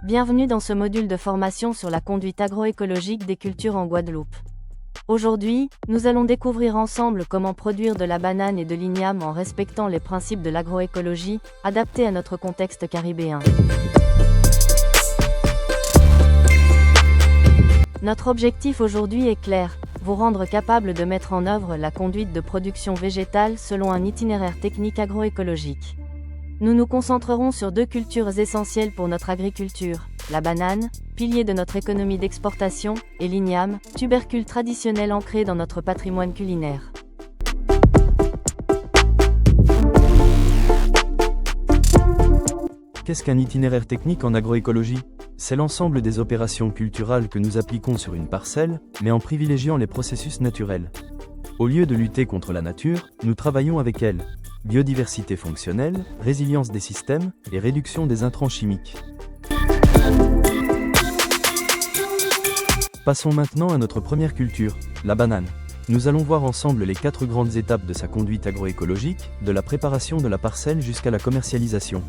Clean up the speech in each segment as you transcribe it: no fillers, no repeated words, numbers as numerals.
Bienvenue dans ce module de formation sur la conduite agroécologique des cultures en Guadeloupe. Aujourd'hui, nous allons découvrir ensemble comment produire de la banane et de l'igname en respectant les principes de l'agroécologie, adaptés à notre contexte caribéen. Notre objectif aujourd'hui est clair, vous rendre capable de mettre en œuvre la conduite de production végétale selon un itinéraire technique agroécologique. Nous nous concentrerons sur deux cultures essentielles pour notre agriculture, la banane, pilier de notre économie d'exportation, et l'igname, tubercule traditionnel ancré dans notre patrimoine culinaire. Qu'est-ce qu'un itinéraire technique en agroécologie? C'est l'ensemble des opérations culturales que nous appliquons sur une parcelle, mais en privilégiant les processus naturels. Au lieu de lutter contre la nature, nous travaillons avec elle. Biodiversité fonctionnelle, résilience des systèmes et réduction des intrants chimiques. Passons maintenant à notre première culture, la banane. Nous allons voir ensemble les 4 grandes étapes de sa conduite agroécologique, de la préparation de la parcelle jusqu'à la commercialisation.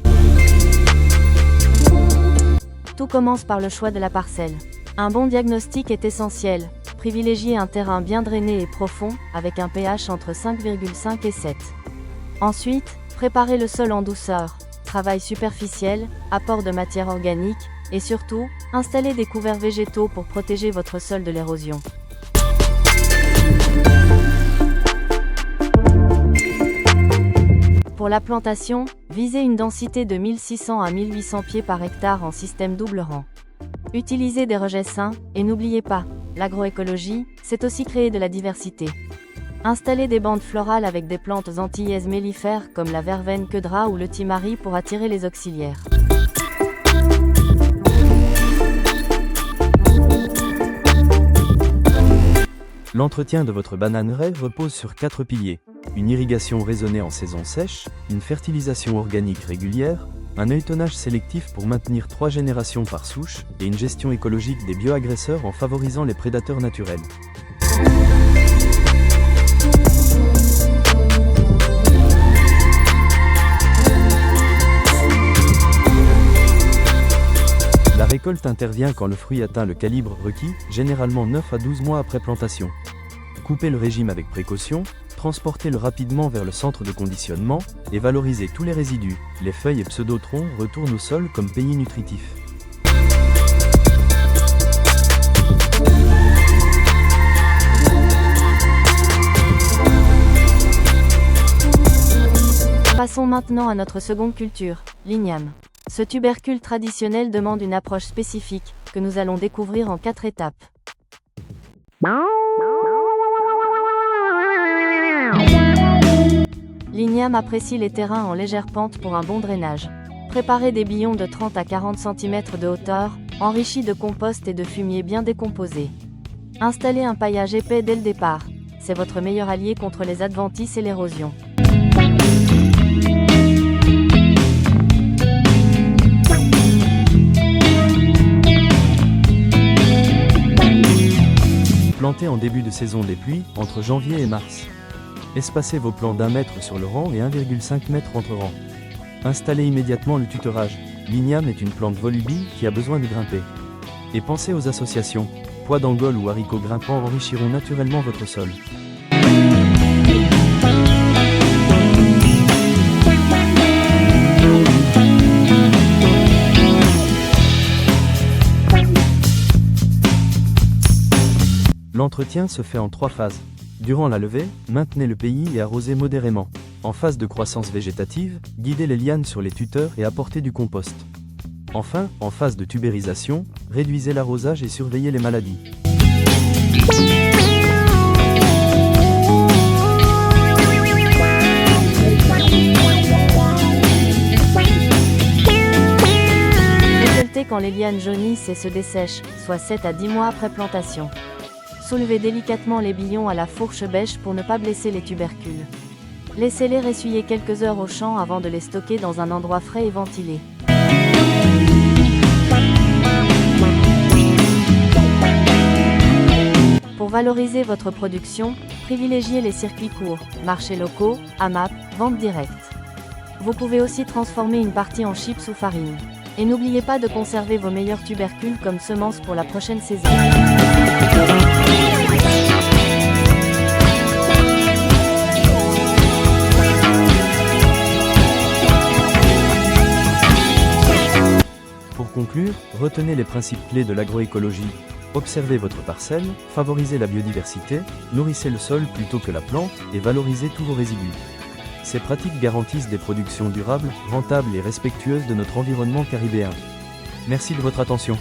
Tout commence par le choix de la parcelle. Un bon diagnostic est essentiel. Privilégiez un terrain bien drainé et profond, avec un pH entre 5,5 et 7. Ensuite, préparez le sol en douceur. Travail superficiel, apport de matière organique, et surtout, installez des couverts végétaux pour protéger votre sol de l'érosion. Pour la plantation, visez une densité de 1600 à 1800 pieds par hectare en système double rang. Utilisez des rejets sains, et n'oubliez pas, l'agroécologie, c'est aussi créer de la diversité. Installez des bandes florales avec des plantes antillaises mellifères comme la verveine queudra ou le timari pour attirer les auxiliaires. L'entretien de votre bananeraie repose sur 4 piliers. Une irrigation raisonnée en saison sèche, une fertilisation organique régulière, un œilletonnage sélectif pour maintenir 3 générations par souche, et une gestion écologique des bioagresseurs en favorisant les prédateurs naturels. La récolte intervient quand le fruit atteint le calibre requis, généralement 9 à 12 mois après plantation. Coupez le régime avec précaution, transportez-le rapidement vers le centre de conditionnement, et valorisez tous les résidus. Les feuilles et pseudotroncs retournent au sol comme pays nutritifs. Passons maintenant à notre seconde culture, l'igname. Ce tubercule traditionnel demande une approche spécifique, que nous allons découvrir en 4 étapes. L'igname apprécie les terrains en légère pente pour un bon drainage. Préparez des billons de 30 à 40 cm de hauteur, enrichis de compost et de fumier bien décomposé. Installez un paillage épais dès le départ. C'est votre meilleur allié contre les adventices et l'érosion. Plantez en début de saison des pluies, entre janvier et mars. Espacez vos plants d'1 mètre sur le rang et 1,5 m entre rangs. Installez immédiatement le tutorage. L'igname est une plante volubile qui a besoin de grimper. Et pensez aux associations. Pois d'Angole ou haricots grimpants enrichiront naturellement votre sol. L'entretien se fait en 3 phases. Durant la levée, maintenez le pays et arrosez modérément. En phase de croissance végétative, guidez les lianes sur les tuteurs et apportez du compost. Enfin, en phase de tubérisation, réduisez l'arrosage et surveillez les maladies. Récoltez quand les lianes jaunissent et se dessèchent, soit 7 à 10 mois après plantation. Soulevez délicatement les billons à la fourche bêche pour ne pas blesser les tubercules. Laissez-les ressuyer quelques heures au champ avant de les stocker dans un endroit frais et ventilé. Pour valoriser votre production, privilégiez les circuits courts, marchés locaux, AMAP, vente directe. Vous pouvez aussi transformer une partie en chips ou farine. Et n'oubliez pas de conserver vos meilleurs tubercules comme semences pour la prochaine saison. Pour conclure, retenez les principes clés de l'agroécologie. Observez votre parcelle, favorisez la biodiversité, nourrissez le sol plutôt que la plante, et valorisez tous vos résidus. Ces pratiques garantissent des productions durables, rentables et respectueuses de notre environnement caribéen. Merci de votre attention.